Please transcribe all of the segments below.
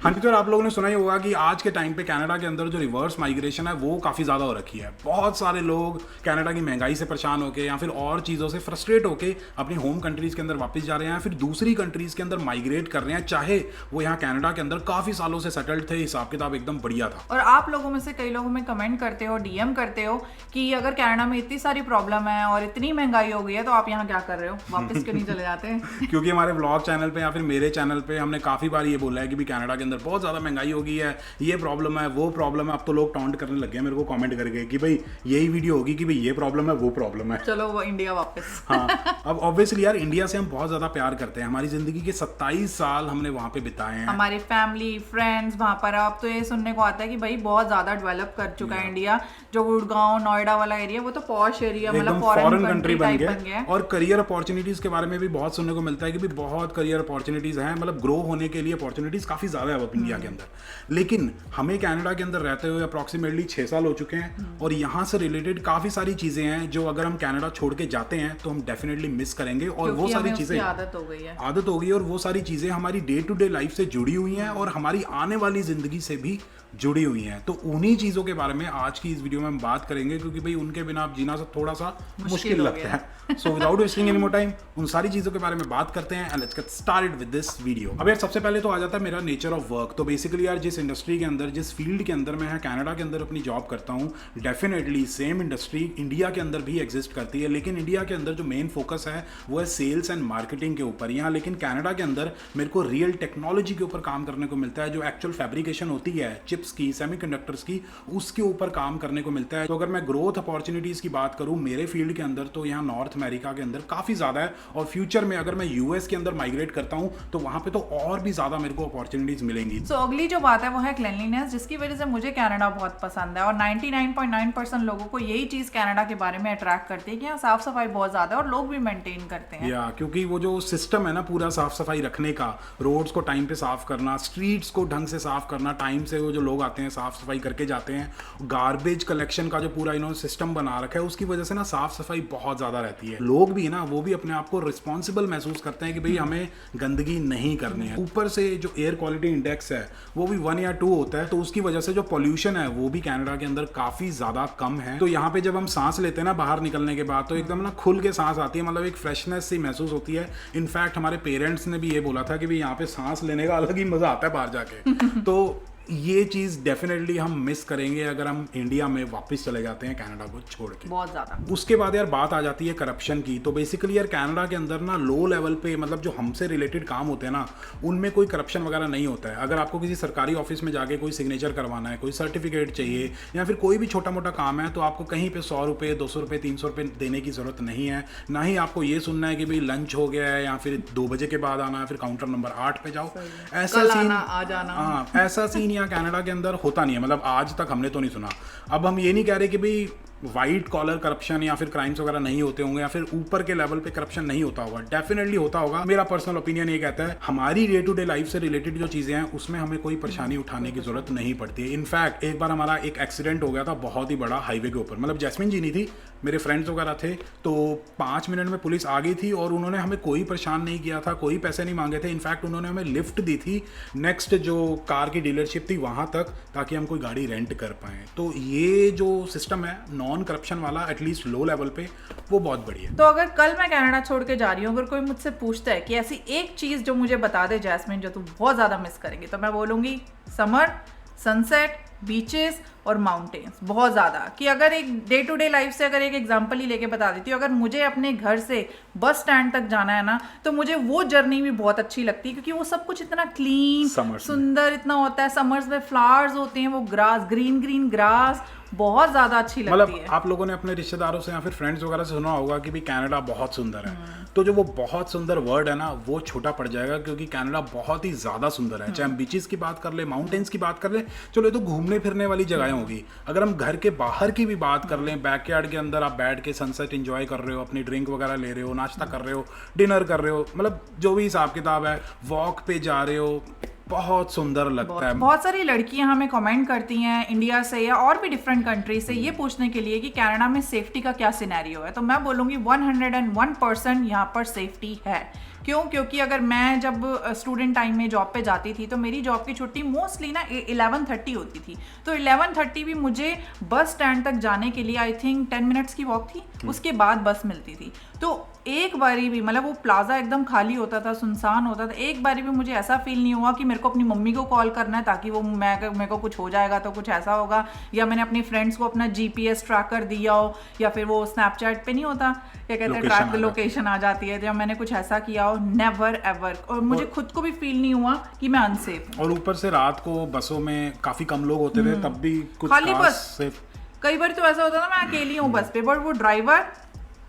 हाँ जी, तो आप लोगों ने सुना ही होगा कि आज के टाइम पे कनाडा के अंदर जो रिवर्स माइग्रेशन है वो काफ़ी ज़्यादा हो रखी है। बहुत सारे लोग कनाडा की महंगाई से परेशान होकर या फिर और चीज़ों से फ्रस्ट्रेट होकर अपनी होम कंट्रीज़ के अंदर वापस जा रहे हैं या फिर दूसरी कंट्रीज़ के अंदर माइग्रेट कर रहे हैं, चाहे वो यहाँ कनाडा के अंदर काफ़ी सालों से सेटल्ड थे, हिसाब किताब एकदम बढ़िया था। और आप लोगों में से कई लोगों में कमेंट करते हो, डीएम करते हो कि अगर कनाडा में इतनी सारी प्रॉब्लम है और इतनी महंगाई हो गई है तो आप यहाँ क्या कर रहे हो, वापस क्यों नहीं चले जाते? क्योंकि हमारे व्लॉग चैनल पे या फिर मेरे चैनल पे हमने काफ़ी बार ये बोला है कि भी कनाडा के अंदर बहुत ज़्यादा महंगाई हो गई है, ये प्रॉब्लम है, वो प्रॉब्लम है। अब तो लोग टॉन्ट करने लग गए मेरे को कमेंट करके कि भाई यही वीडियो होगी कि भाई ये प्रॉब्लम है, वो प्रॉब्लम है। चलो वो इंडिया वापस। हाँ, अब ऑब्वियसली यार इंडिया से हम बहुत ज़्यादा प्यार करते हैं, हमारी ज़िंदगी के 27 साल हमने वहाँ पे बिताए हैं, हमारी फैमिली फ्रेंड्स वहाँ पर। अब तो ये सुनने को आता है कि भाई बहुत ज़्यादा डेवलप कर चुका है इंडिया। जो गुड़गांव नोएडा वाला एरिया वो तो पॉश एरिया, मतलब फॉरेन कंट्री बन गया। और करियर अपॉर्चुनिटीज़ के बारे में भी बहुत सुनने को मिलता है कि भी बहुत करियर अपॉर्चुनिटीज़ हैं, मतलब ग्रो होने के लिए अपॉर्चुनिटीज़ काफ़ी ज़्यादा है अब इंडिया के अंदर। लेकिन हमें कनाडा के अंदर रहते हुए अप्रॉक्सीमेटली 6 साल हो चुके हैं और यहाँ से रिलेटेड काफ़ी सारी चीज़ें हैं जो अगर हम कनाडा छोड़ के जाते हैं तो हम डेफिनेटली मिस करेंगे। और वो सारी चीज़ें आदत हो गई और वो सारी चीज़ें हमारी डे टू डे लाइफ से जुड़ी हुई हैं और हमारी आने वाली ज़िंदगी से भी जुड़ी हुई हैं। तो उन्हीं चीज़ों के बारे में आज की इस वीडियो में हम बात करेंगे, क्योंकि भाई उनके बिना आप जीना थोड़ा सा मुश्किल लगता है। So without wasting any more time उन सारी चीज़ों के बारे में बात करते हैं and let's get started with this video. अब यार सबसे पहले तो आ जाता है मेरा नेचर ऑफ वर्क। तो बेसिकली यार जिस इंडस्ट्री के अंदर, जिस फील्ड के अंदर मैं कनाडा के अंदर अपनी जॉब करता हूँ, डेफिनेटली सेम इंडस्ट्री इंडिया के अंदर भी एग्जिस्ट करती है, लेकिन इंडिया के अंदर जो मेन फोकस है वो है सेल्स एंड मार्केटिंग के ऊपर। यहाँ लेकिन कनाडा के अंदर मेरे को रियल टेक्नोलॉजी के ऊपर काम करने को मिलता है, जो एक्चुअल फैब्रिकेशन होती है चिप्स की, सेमीकंडक्टर्स की, उसके ऊपर काम करने को मिलता है। तो अगर मैं ग्रोथ अपॉर्चुनिटीज़ की बात करूँ मेरे फील्ड के अंदर, तो यहाँ नॉर्थ अमेरिका के अंदर काफ़ी ज़्यादा है और फ्यूचर में अगर मैं यूएस के अंदर माइग्रेट करता हूँ तो वहाँ पे तो और भी ज़्यादा मेरे को अपॉर्चुनिटीज़ मिलेंगी। तो अगली जो बात है वो है क्लीनलीनेस, जिसकी वजह से मुझे कनाडा बहुत पसंद है और 99.9% लोगों को यही चीज़ कनाडा के बारे में अट्रैक्ट करती है कि यहाँ साफ सफाई बहुत ज़्यादा है और लोग भी मेंटेन करते हैं। या क्योंकि वो जो सिस्टम है ना पूरा साफ सफाई रखने का, रोड्स को टाइम पे साफ करना, स्ट्रीट्स को ढंग से साफ करना, टाइम से वो जो लोग आते हैं साफ सफाई करके जाते हैं, गार्बेज कलेक्शन का जो पूरा इन्होंने सिस्टम बना रखा है उसकी वजह से ना साफ सफाई बहुत ज़्यादा रहती है। लोग भी ना वो भी अपने आप को रिस्पॉन्सिबल महसूस करते हैं कि भाई हमें गंदगी नहीं करनी है। ऊपर से जो एयर क्वालिटी इंडेक्स है वो भी 1 या 2 होता है, तो उसकी वजह से जो पॉल्यूशन है वो भी कनाडा के अंदर काफ़ी ज़्यादा कम है। तो यहाँ पे जब हम सांस लेते हैं ना बाहर निकलने के बाद, तो एकदम ना खुल के सांस आती है, मतलब एक फ्रेशनेस सी महसूस होती है। इनफैक्ट हमारे पेरेंट्स ने भी ये बोला था कि भाई यहाँ पे सांस लेने का अलग ही मज़ा आता है बाहर जाके। तो ये चीज़ डेफिनेटली हम मिस करेंगे अगर हम इंडिया में वापस चले जाते हैं कनाडा को छोड़ के, बहुत ज़्यादा। उसके बाद यार बात आ जाती है करप्शन की। तो बेसिकली यार कनाडा के अंदर ना लो लेवल पे, मतलब जो हमसे रिलेटेड काम होते हैं ना उनमें कोई करप्शन वगैरह नहीं होता है। अगर आपको किसी सरकारी ऑफिस में जाके कोई सिग्नेचर करवाना है, कोई सर्टिफिकेट चाहिए या फिर कोई भी छोटा मोटा काम है, तो आपको कहीं पे 100 रुपये 200 रुपये 300 रुपये देने की ज़रूरत नहीं है। ना ही आपको ये सुनना है कि भाई लंच हो गया है या फिर 2 बजे के बाद आना है, फिर काउंटर नंबर 8 पे जाओ। ऐसा सीन आ जाना। हाँ, ऐसा सीन यहाँ कनाडा के अंदर होता नहीं है, मतलब आज तक हमने तो नहीं सुना। अब हम ये नहीं कह रहे कि भाई वाइट कॉलर करप्शन या फिर क्राइम्स वगैरह नहीं होते होंगे या फिर ऊपर के लेवल पे करप्शन नहीं होता होगा, डेफिनेटली होता होगा। मेरा पर्सनल ओपिनियन ये कहता है हमारी डे टू डे लाइफ से रिलेटेड जो चीज़ें हैं उसमें हमें कोई परेशानी उठाने की जरूरत नहीं पड़ती है। इनफैक्ट एक बार हमारा एक एक्सीडेंट हो गया था बहुत ही बड़ा हाईवे के ऊपर, मतलब जैस्मिन जी नहीं थी, मेरे फ्रेंड्स वगैरह थे, तो 5 मिनट में पुलिस आ गई थी और उन्होंने हमें कोई परेशान नहीं किया था, कोई पैसे नहीं मांगे थे। इनफैक्ट उन्होंने हमें लिफ्ट दी थी नेक्स्ट जो कार की डीलरशिप थी वहाँ तक, ताकि हम कोई गाड़ी रेंट कर पाएँ। तो ये जो सिस्टम है नॉन करप्शन वाला, एटलीस्ट लो लेवल पे, वो बहुत बढ़िया है। तो अगर कल मैं कनाडा छोड़ के जा रही हूँ, अगर कोई मुझसे पूछता है कि ऐसी एक चीज़ जो मुझे बता दे जैस्मिन जो तू बहुत ज़्यादा मिस करेंगी, तो मैं बोलूँगी समर, सनसेट, बीचेस और माउंटेन्स। बहुत ज़्यादा कि अगर एक डे टू डे लाइफ से अगर एक एग्जांपल ही लेके बता देती हूँ, अगर मुझे अपने घर से बस स्टैंड तक जाना है ना, तो मुझे वो जर्नी भी बहुत अच्छी लगती है, क्योंकि वो सब कुछ इतना क्लीन सुंदर इतना होता है। समर्स में फ्लावर्स होते हैं, वो ग्रास, ग्रीन ग्रीन ग्रास बहुत ज़्यादा अच्छी लगती है। आप लोगों ने अपने रिश्तेदारों से या फिर फ्रेंड्स वगैरह से सुना होगा कि भी कनाडा बहुत सुंदर है, तो जो वो बहुत सुंदर वर्ड है ना वो छोटा पड़ जाएगा, क्योंकि कनाडा बहुत ही ज़्यादा सुंदर है। चाहे हम बीचेस की बात कर ले, माउंटेन्स की बात कर ले, चलो ये तो घूमने फिरने वाली जगहें होगी। अगर हम घर के बाहर की भी बात कर लें, बैकयार्ड के अंदर आप बैठ के सनसेट एंजॉय कर रहे हो, अपनी ड्रिंक वगैरह ले रहे हो, नाश्ता कर रहे हो, डिनर कर रहे हो, मतलब जो भी हिसाब किताब है, वॉक पे जा रहे हो, बहुत सुंदर लगता है। बहुत सारी लड़कियां हमें कमेंट करती हैं इंडिया से या और भी डिफरेंट कंट्री से ये पूछने के लिए कि कनाडा में सेफ्टी का क्या सिनेरियो है। तो मैं बोलूँगी 101% यहाँ पर सेफ्टी है। क्यों? क्योंकि अगर मैं जब स्टूडेंट टाइम में जॉब पे जाती थी तो मेरी जॉब की छुट्टी मोस्टली ना 11:30 होती थी, तो 11:30 भी मुझे बस स्टैंड तक जाने के लिए आई थिंक 10 मिनट्स की वॉक थी, उसके बाद बस मिलती थी। तो एक बारी भी, मतलब वो प्लाजा एकदम खाली होता था, सुनसान होता था, एक बारी भी मुझे ऐसा फील नहीं हुआ कि मेरे को अपनी मम्मी को कॉल करना है ताकि वो मेरे को कुछ हो जाएगा तो कुछ ऐसा होगा, या मैंने अपनी फ्रेंड्स को अपना GPS ट्रैकर दिया हो, या फिर वो स्नैपचैट पे नहीं होता क्या कहते हैं, ट्रैक लोकेशन आ जाती है, या मैंने कुछ ऐसा किया हो, नेवर एवर। और मुझे खुद को भी फील नहीं हुआ कि मैं अनसेफ हूँ। और ऊपर से रात को बसों में काफी कम लोग होते थे, तब भी कुछ खाली खास बस। सेफ। कई बार तो ऐसा होता था मैं अकेली हूँ बस पे, बट वो ड्राइवर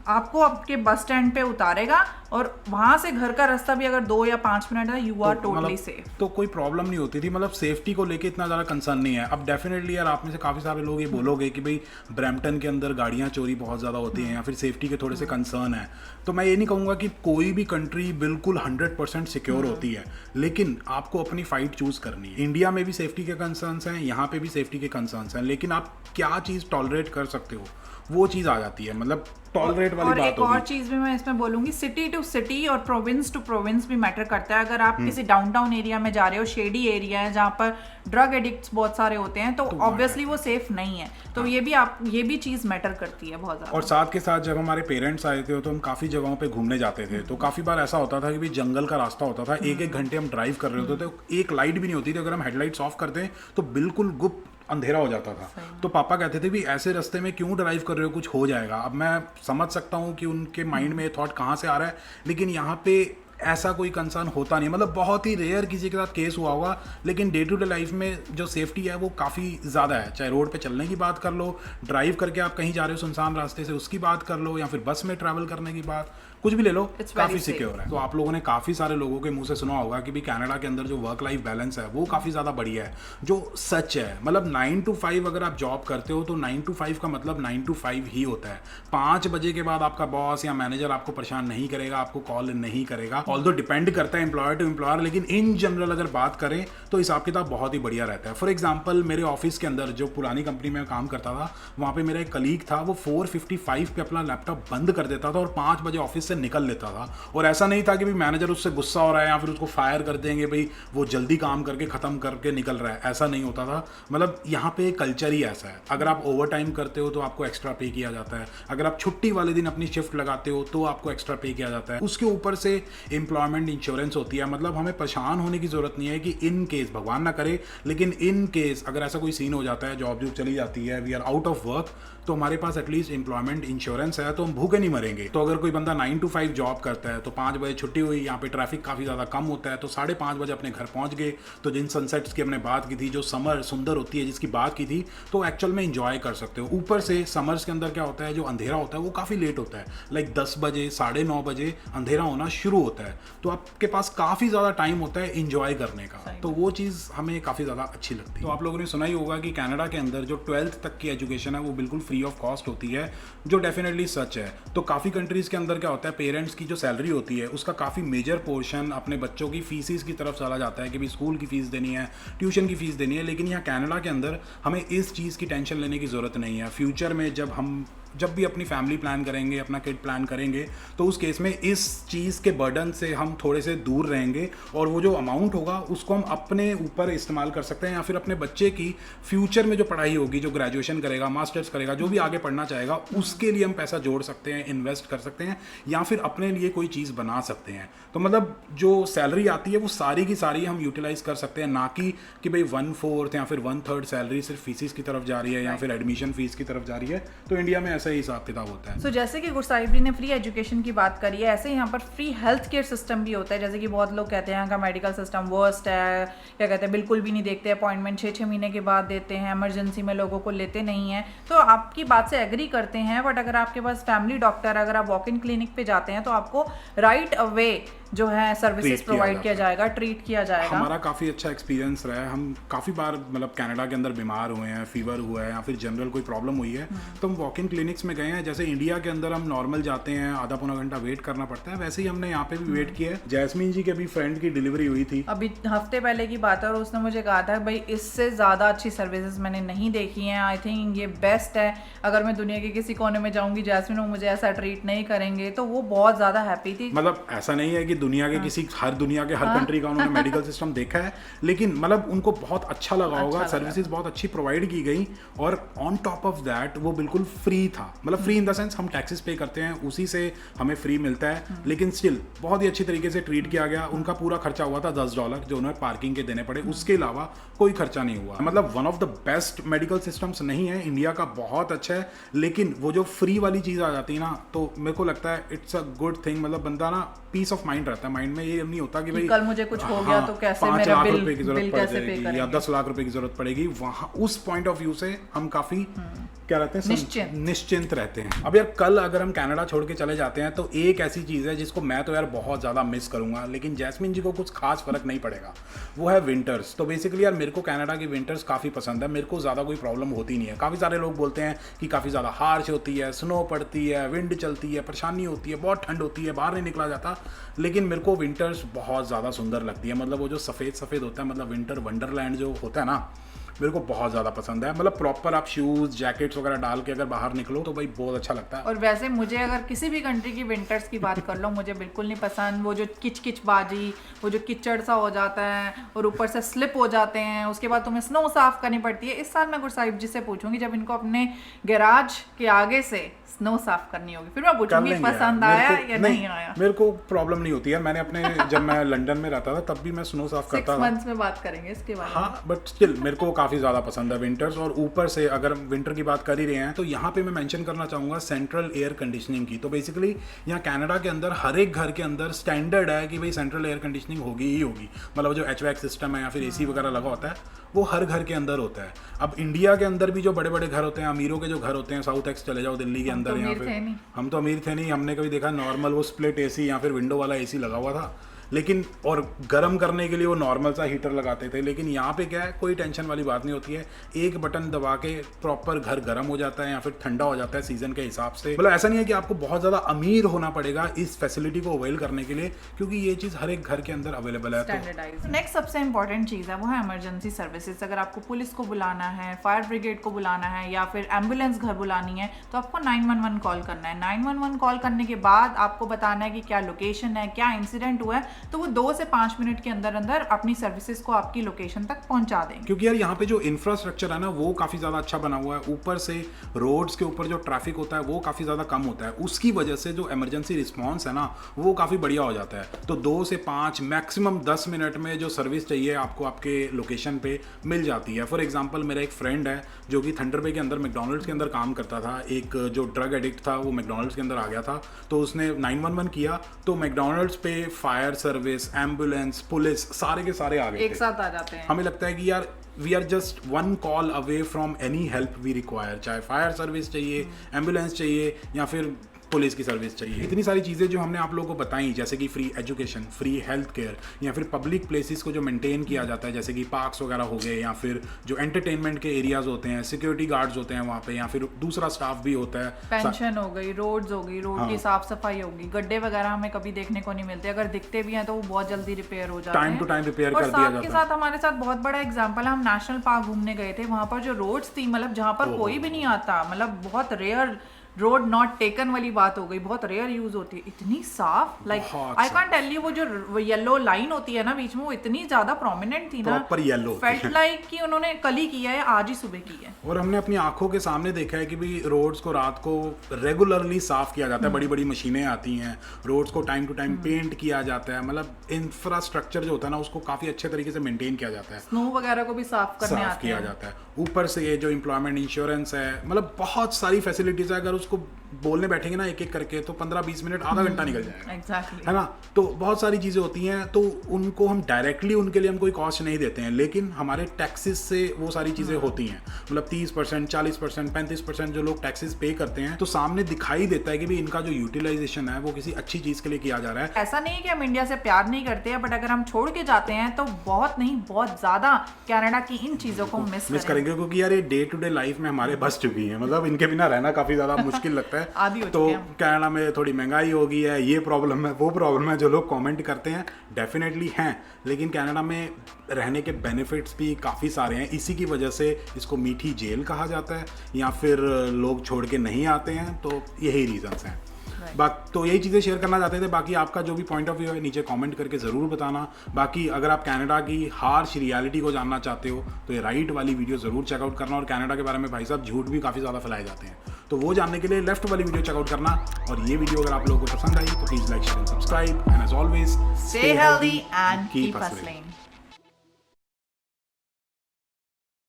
आपको आपके बस स्टैंड पे उतारेगा और वहां से घर का रास्ता भी अगर 2 या 5 मिनट है, यू आर टोटली सेफ। तो कोई प्रॉब्लम नहीं होती थी, मतलब सेफ्टी को लेके इतना ज़्यादा कंसर्न नहीं है। अब डेफिनेटली यार आप में से काफ़ी सारे लोग ये बोलोगे कि भाई ब्रैम्पटन के अंदर गाड़ियाँ चोरी बहुत ज़्यादा होती हैं या फिर सेफ्टी के थोड़े से कंसर्न है, तो मैं ये नहीं कहूँगा कि कोई भी कंट्री बिल्कुल 100% सिक्योर होती है, लेकिन आपको अपनी फाइट चूज करनी है। इंडिया में भी सेफ्टी के कंसर्न्स हैं, यहाँ पे भी सेफ्टी के कंसर्न्स हैं, लेकिन आप क्या चीज़ टॉलरेट कर सकते हो वो चीज़ आ जाती है, मतलब टॉलरेट वाली बात होगी। और एक और चीज भी मैं इसमें बोलूंगी, सिटी टू सिटी और प्रोविंस टू प्रोविंस भी मैटर करता है। अगर आप किसी डाउनटाउन एरिया में जा रहे हो, शेडी एरिया है जहाँ पर ड्रग एडिक्ट्स बहुत सारे होते हैं, तो ऑब्वियसली वो सेफ नहीं है। तो ये भी चीज मैटर करती है बहुत ज्यादा। और साथ के साथ जब हमारे पेरेंट्स आए थे तो हम काफ़ी जगहों पे घूमने जाते थे, तो काफ़ी बार ऐसा होता था कि भाई जंगल का रास्ता होता था, 1-1 घंटे हम ड्राइव कर रहे होते थे, एक लाइट भी नहीं होती थी, अगर हम हेडलाइट्स ऑफ करते तो बिल्कुल गुप्त अंधेरा हो जाता था। तो पापा कहते थे भी ऐसे रास्ते में क्यों ड्राइव कर रहे हो, कुछ हो जाएगा। अब मैं समझ सकता हूँ कि उनके माइंड में ये थॉट कहाँ से आ रहा है, लेकिन यहाँ पे ऐसा कोई कंसर्न होता नहीं, मतलब बहुत ही रेयर किसी के साथ केस हुआ होगा, लेकिन डे टू डे लाइफ में जो सेफ्टी है वो काफ़ी ज़्यादा है। चाहे रोड पे चलने की बात कर लो, ड्राइव करके आप कहीं जा रहे हो सुनसान रास्ते से उसकी बात कर लो, या फिर बस में ट्रैवल करने की बात, कुछ भी ले लो, काफ़ी सिक्योर है। तो आप लोगों ने काफ़ी सारे लोगों के मुंह से सुना होगा कि भी कनाडा के अंदर जो वर्क लाइफ बैलेंस है वो काफ़ी ज़्यादा बढ़िया है, जो सच है। मतलब 9 to 5 अगर आप जॉब करते हो तो 9 to 5 का मतलब 9 to 5 ही होता है। 5 बजे के बाद आपका बॉस या मैनेजर आपको परेशान नहीं करेगा, आपको कॉल नहीं करेगा। ऑल्दो डिपेंड करता है एम्प्लॉयर टू एम्प्लॉयर, लेकिन इन जनरल अगर बात करें तो हिसाब किताब बहुत ही बढ़िया रहता है। फॉर एग्जाम्पल मेरे ऑफिस के अंदर जो पुरानी कंपनी में काम करता था, वहाँ पे मेरा एक कलीग था, वो 4:55 पे अपना लैपटॉप बंद कर देता था और 5 बजे ऑफिस से निकल लेता था। और ऐसा नहीं था कि भाई मैनेजर उससे गुस्सा हो रहा है या फिर उसको फायर कर देंगे, भाई वो जल्दी काम करके खत्म करके निकल रहा है, ऐसा नहीं होता था। मतलब यहाँ पे कल्चर ही ऐसा है। अगर आप ओवर टाइम करते हो तो आपको एक्स्ट्रा पे किया जाता है, अगर आप छुट्टी वाले दिन अपनी शिफ्ट लगाते हो तो आपको एक्स्ट्रा पे किया जाता है। उसके ऊपर से एम्प्लॉयमेंट इंश्योरेंस होती है। मतलब हमें परेशान होने की जरूरत नहीं है कि इन केस, भगवान ना करे, लेकिन इन केस अगर ऐसा कोई सीन हो जाता है, जॉब चली जाती है, we are out of work, तो हमारे पास एटलीस्ट एम्प्लॉयमेंट इंश्योरेंस है, तो हम भूखे नहीं मरेंगे। तो अगर कोई बंदा 9 to 5 जॉब करता है तो 5 बजे छुट्टी हुई, यहाँ पे ट्रैफिक काफ़ी ज़्यादा कम होता है, तो 5:30 बजे अपने घर पहुँच गए, तो जिन सनसेट्स की हमने बात की थी, जो समर सुंदर होती है जिसकी बात की थी, तो एक्चुअल में इंजॉय कर सकते हो। ऊपर से समर्स के अंदर क्या होता है, जो अंधेरा होता है वो काफ़ी लेट होता है, लाइक 10 बजे 9:30 बजे अंधेरा होना शुरू होता है, तो आपके पास काफ़ी ज़्यादा टाइम होता है इंजॉय करने का, तो वो चीज़ हमें काफ़ी ज़्यादा अच्छी लगती है। तो आप लोगों ने सुना ही होगा कि कनाडा के अंदर जो 12th तक की एजुकेशन है वो बिल्कुल फ्री ऑफ कॉस्ट होती है, जो डेफिनेटली सच है। तो काफ़ी कंट्रीज़ के अंदर क्या होता है, पेरेंट्स की जो सैलरी होती है उसका काफ़ी मेजर पोर्शन अपने बच्चों की फीसिस की तरफ चला जाता है कि भाई स्कूल की फ़ीस देनी है, ट्यूशन की फ़ीस देनी है। लेकिन यहाँ कनाडा के अंदर हमें इस चीज़ की टेंशन लेने की ज़रूरत नहीं है। फ्यूचर में जब भी अपनी फैमिली प्लान करेंगे, अपना किड प्लान करेंगे, तो उस केस में इस चीज़ के बर्डन से हम थोड़े से दूर रहेंगे, और वो जो अमाउंट होगा उसको हम अपने ऊपर इस्तेमाल कर सकते हैं, या फिर अपने बच्चे की फ्यूचर में जो पढ़ाई होगी, जो ग्रेजुएशन करेगा, मास्टर्स करेगा, जो भी आगे पढ़ना चाहेगा, उसके लिए हम पैसा जोड़ सकते हैं, इन्वेस्ट कर सकते हैं, या फिर अपने लिए कोई चीज़ बना सकते हैं। तो मतलब जो सैलरी आती है वो सारी की सारी हम यूटिलाइज कर सकते हैं, ना कि भाई 1/4 या फिर 1/3 सैलरी सिर्फ फीसिस की तरफ जा रही है या फिर एडमिशन फीस की तरफ जा रही है। तो इंडिया में ऐसा ही हिसाब किताब होता है। So, जैसे कि गुरसाहिब जी ने फ्री एजुकेशन की बात करी है, ऐसे ही यहाँ पर फ्री हेल्थ केयर सिस्टम भी होता है। जैसे कि बहुत लोग कहते हैं यहाँ का मेडिकल सिस्टम वर्स्ट है, क्या कहते हैं बिल्कुल भी नहीं देखते, अपॉइंटमेंट 6-6 महीने के बाद देते हैं, इमरजेंसी में लोगों को लेते नहीं हैं। तो आपकी बात से एग्री करते हैं, बट अगर आपके पास फैमिली डॉक्टर, अगर आप वॉक इन क्लिनिक पे जाते हैं तो आपको राइट अवे जो है सर्विसेज प्रोवाइड किया जाएगा, ट्रीट किया जाएगा। हमारा काफ़ी अच्छा एक्सपीरियंस रहा है। हम काफ़ी बार मतलब कनाडा के अंदर बीमार हुए हैं, फीवर हुआ है या फिर जनरल कोई प्रॉब्लम हुई है, तो हम वॉक इन क्लिनिक फिनिक्स में गए हैं, जैसे इंडिया के अंदर हम नॉर्मल जाते हैं आधा पौना घंटा वेट करना पड़ता है, वैसे ही हमने यहाँ पे भी वेट किया है। जैस्मीन जी के भी फ्रेंड की डिलीवरी हुई थी अभी हफ्ते पहले की बात है, और उसने मुझे कहा था भाई इससे ज़्यादा अच्छी सर्विसेज मैंने नहीं देखी हैं, आई थिंक ये बेस्ट है। अगर मैं दुनिया के किसी कोने में जाऊंगी जैस्मिन वो मुझे ऐसा ट्रीट नहीं करेंगे, तो वो बहुत ज़्यादा हैप्पी थी। मतलब ऐसा नहीं है कि दुनिया के किसी दुनिया के हर कंट्री का उन्होंने मेडिकल सिस्टम देखा है, लेकिन मतलब उनको बहुत अच्छा लगा होगा, सर्विसेज बहुत अच्छी प्रोवाइड की गई, और ऑन टॉप ऑफ दैट वो बिल्कुल फ्री था। मतलब फ्री इन द सेंस हम टैक्सेस पे करते हैं, उसी से हमें फ्री मिलता है, लेकिन स्टिल बहुत ही अच्छी तरीके से ट्रीट किया गया। उनका पूरा खर्चा हुआ था $10 जो उन्हें पार्किंग के देने पड़े, उसके अलावा कोई खर्चा नहीं हुआ। मतलब one of the best medical systems नहीं है, इंडिया का बहुत अच्छा है, लेकिन वो जो फ्री वाली चीज़ आ जाती है ना, तो मेरे को लगता है इट्स अ गुड थिंग। मतलब बंदा ना पीस ऑफ माइंड रहता है, माइंड में ये नहीं होता कि भाई कल मुझे कुछ हो गया तो कैसे 5 मेरा लाख बिल रुपए की जरूरत पड़ कैसे पे जाएगी करेंगे, या 10 लाख रुपए की जरूरत पड़ेगी। वहाँ उस पॉइंट ऑफ व्यू से हम काफी क्या रहते हैं, निश्चिंत रहते हैं। अब यार कल अगर हम कनाडा छोड़ के चले जाते हैं तो एक ऐसी चीज़ है जिसको मैं तो यार बहुत ज़्यादा मिस करूंगा, लेकिन जैस्मिन जी को कुछ खास फर्क नहीं पड़ेगा, वो है विंटर्स। तो बेसिकली यार मेरे को कनाडा की विंटर्स काफ़ी पसंद है, मेरे को ज़्यादा कोई प्रॉब्लम होती नहीं है। काफ़ी सारे लोग बोलते हैं कि काफ़ी ज़्यादा हार्श होती है, स्नो पड़ती है, विंड चलती है, परेशानी होती है, बहुत ठंड होती है, बाहर नहीं निकला जाता, लेकिन मेरे को विंटर्स बहुत ज़्यादा सुंदर लगती है। मतलब वो जो सफ़ेद सफ़ेद होता है, मतलब विंटर वंडरलैंड जो होता है ना, मेरे को बहुत ज़्यादा पसंद है। मतलब प्रॉपर आप शूज़ जैकेट्स वगैरह डाल के अगर बाहर निकलो तो भाई बहुत अच्छा लगता है। और वैसे मुझे अगर किसी भी कंट्री की विंटर्स की बात कर लो, मुझे बिल्कुल नहीं पसंद वो जो किच बाजी, वो जो कीचड़ सा हो जाता है और ऊपर से स्लिप हो जाते हैं, उसके बाद तुम्हें स्नो साफ करनी पड़ती है। इस साल मैं गुरसाहिब जी से पूछूंगी जब इनको अपने गैराज के आगे से स्नो साफ करनी होगी, फिर मैं पूछूंगी पसंद आया या नहीं आया। मेरे को प्रॉब्लम नहीं होती है, मैंने अपने जब मैं लंदन में रहता था तब भी मैं स्नो साफ करता था। 6 मंथ्स में बात करेंगे इसके बारे में। हाँ, बट स्टिल मेरे को काफ़ी ज़्यादा पसंद है विंटर्स। और ऊपर से अगर हम विंटर की बात कर ही रहे हैं तो यहाँ पे मैं मेंशन करना चाहूँगा सेंट्रल एयर कंडीशनिंग की। तो बेसिकली यहाँ कनाडा के अंदर हर एक घर के अंदर स्टैंडर्ड है कि भाई सेंट्रल एयर कंडीशनिंग होगी ही होगी। मतलब जो HVAC सिस्टम है या फिर AC वगैरह लगा होता है वो हर घर के अंदर होता है। अब इंडिया के अंदर भी जो बड़े बड़े घर होते हैं, अमीरों के जो घर होते हैं, साउथ एक्स चले जाओ दिल्ली के अंदर, यहाँ पे हम तो अमीर थे नहीं, हमने कभी देखा नॉर्मल वो स्प्लिट AC या फिर विंडो वाला AC लगा हुआ था, लेकिन और गर्म करने के लिए वो नॉर्मल सा हीटर लगाते थे। लेकिन यहाँ पे क्या है, कोई टेंशन वाली बात नहीं होती है, एक बटन दबा के प्रॉपर घर गर्म हो जाता है या फिर ठंडा हो जाता है सीजन के हिसाब से। मतलब ऐसा नहीं है कि आपको बहुत ज़्यादा अमीर होना पड़ेगा इस फैसिलिटी को अवेल करने के लिए, क्योंकि ये चीज़ हर एक घर के अंदर अवेलेबल है। तो नेक्स्ट सबसे इंपॉर्टेंट चीज़ है वो है इमरजेंसी सर्विसेज। अगर आपको पुलिस को बुलाना है, फायर ब्रिगेड को बुलाना है या फिर एम्बुलेंस घर बुलानी है तो आपको 911 कॉल करना है। 911 कॉल करने के बाद आपको बताना है कि क्या लोकेशन है, क्या इंसिडेंट हुआ है, तो वो 2 से 5 मिनट के अंदर अंदर अपनी सर्विसेज को आपकी लोकेशन तक पहुंचा देंगे। क्योंकि यार यहाँ पे जो इंफ्रास्ट्रक्चर है ना वो काफ़ी ज़्यादा अच्छा बना हुआ है, ऊपर से रोड्स के ऊपर जो ट्रैफिक होता है वो काफ़ी ज़्यादा कम होता है, उसकी वजह से जो इमरजेंसी रिस्पॉन्स है ना वो काफ़ी बढ़िया हो जाता है। तो 2 से 5 मैक्सिमम 10 मिनट में जो सर्विस चाहिए आपको आपके लोकेशन पे मिल जाती है। फॉर एग्जांपल मेरा एक फ्रेंड है जो कि थंडर बे के अंदर मैकडॉनल्ड्स के अंदर काम करता था, एक जो ड्रग एडिक्ट था वो मैकडॉनल्ड्स के अंदर आ गया था, तो उसने 911 किया तो मैकडॉनल्ड्स पे फायर सर्विस, एम्बुलेंस, पुलिस सारे के सारे आ गए एक साथ आ जाते हैं। हमें लगता है कि यार we are just one call away from any help we require, चाहे फायर सर्विस चाहिए, एम्बुलेंस चाहिए या फिर पुलिस की सर्विस चाहिए। इतनी सारी चीज़ें जो हमने आप लोगों को बताई, जैसे कि free education, free health care या फिर पब्लिक प्लेसेस को जो मेंटेन किया जाता है, जैसे कि पार्क्स वगैरह हो गए या फिर जो एंटरटेनमेंट के एरियाज होते हैं, सिक्योरिटी गार्ड्स होते हैं वहाँ पे या फिर दूसरा स्टाफ भी होता है, पेंशन हो गई, रोड्स हो गई, रोड की साफ सफाई होगी, गड्ढे वगैरह हमें कभी देखने को नहीं मिलते, अगर दिखते भी हैं तो वो बहुत जल्दी रिपेयर हो जाते हैं, टाइम टू टाइम रिपेयर कर दिया जाता है। के साथ हमारे साथ बहुत बड़ा एग्जाम्पल है, हम नेशनल पार्क घूमने गए थे, वहाँ पर जो रोड्स थी, मतलब जहाँ पर कोई भी नहीं आता, मतलब बहुत रेयर रोड नॉट टेकन वाली बात हो गई, बहुत रेयर यूज होती है, इतनी साफ, like I can't tell you, वो जो येलो लाइन होती है ना बीच में वो इतनी ज्यादा प्रोमिनेंट थी ना, प्रॉपर येलो, फेल्ट लाइक कि उन्होंने कल ही किया है, आज ही सुबह की है। और हमने अपनी आंखों के सामने देखा है कि भी रोड्स को रात को रेगुलरली साफ किया जाता है, बड़ी बड़ी मशीनें आती हैं, रोड्स को टाइम टू टाइम पेंट किया जाता है, मतलब इंफ्रास्ट्रक्चर जो होता है ना उसको काफी अच्छे तरीके से मेंटेन किया जाता है, स्नो वगैरह को भी साफ करने आते किया जाता है। ऊपर से ये जो एम्प्लॉयमेंट इंश्योरेंस है, मतलब बहुत सारी फैसिलिटीज है, अगर उसको बोलने बैठेंगे ना एक एक करके तो 15-20 मिनट आधा घंटा निकल जाएगा, एग्जैक्टली है ना। तो बहुत सारी चीज़ें होती हैं, तो उनको हम डायरेक्टली उनके लिए हम कोई कॉस्ट नहीं देते हैं, लेकिन हमारे टैक्सेस से वो सारी चीज़ें होती हैं। मतलब 30%, 40%, 35% जो लोग टैक्सेस पे करते हैं, तो सामने दिखाई देता है कि भाई इनका जो यूटिलाइजेशन है वो किसी अच्छी चीज़ के लिए किया जा रहा है। ऐसा नहीं है कि हम इंडिया से प्यार नहीं करते हैं, बट अगर हम छोड़ के जाते हैं तो बहुत नहीं बहुत ज्यादा कनाडा की इन चीजों को मिस करेंगे, क्योंकि यार ये डे टू डे लाइफ में हमारे बस चुकी है। मतलब इनके बिना रहना काफी ज्यादा मुश्किल लगता है। आदी हो तो चुके हैं। कनाडा में थोड़ी महंगाई हो गई है, ये प्रॉब्लम है, वो प्रॉब्लम है, जो लोग कमेंट करते हैं डेफिनेटली हैं, लेकिन कनाडा में रहने के बेनिफिट्स भी काफ़ी सारे हैं। इसी की वजह से इसको मीठी जेल कहा जाता है, या फिर लोग छोड़ के नहीं आते हैं, तो यही रीजंस हैं। तो यही चीज़ें शेयर करना चाहते थे। बाकी आपका जो भी पॉइंट ऑफ व्यू है नीचे कमेंट करके ज़रूर बताना। बाकी अगर आप कनाडा की हार्श रियलिटी को जानना चाहते हो तो ये राइट वाली वीडियो ज़रूर चेकआउट करना। और कनाडा के बारे में भाई साहब झूठ भी काफ़ी ज़्यादा फैलाए जाते हैं, तो वो जानने के लिए लेफ्ट वाली वीडियो चेकआउट करना। और ये वीडियो अगर आप लोगों को पसंद आई तो please like, share and subscribe, and as always stay healthy and keep hustling.